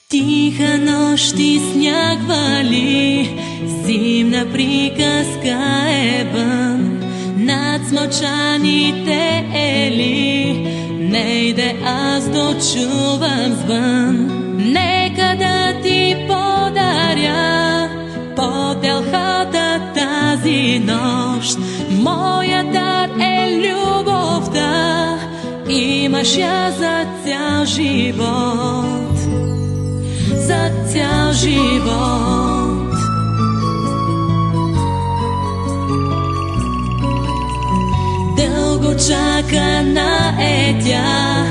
Тиха нощ и сняг вали, зимна приказка е вън. Над смълчаните ели, нейде аз дочувам звън. Нека да ти подаря под елхата тази нощ. Моя дар е любовта, имаш я за цял живот, за цял живот. Дълго чакана е тя,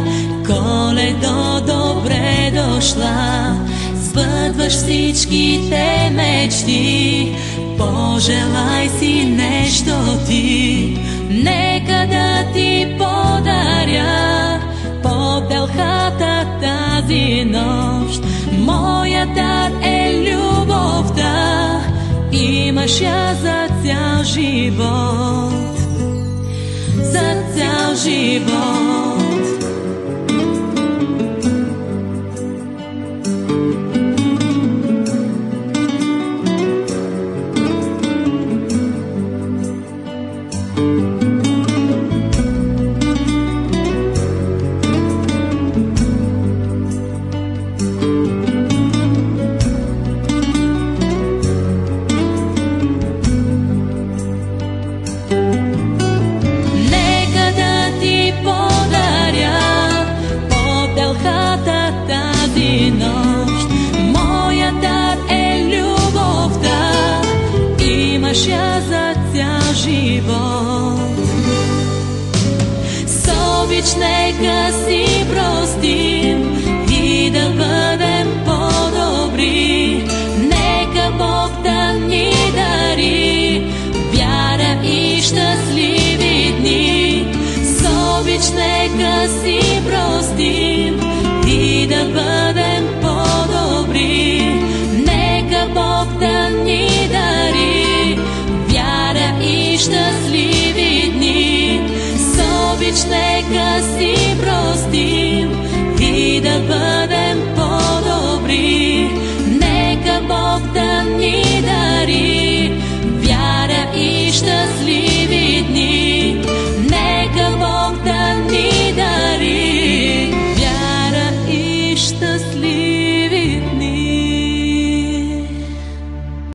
Коледо, добре дошла. Сбъдваш всичките мечти, пожелай си нещо ти. Нека да ти подаря под елхата тази нощ. Моя дар е любовта, имаш я за цял живот, за цял живот. Моя дар е любовта, имаш я за цял живот. С обич нека си простим и да бъдем по-добри. Нека Бог да ни дари вяра и щастливи дни. С обич нека си простим и да бъдем по-добри. Нека Бог да ни дари вяра и щастливи дни. С обич нека си простим и да бъдем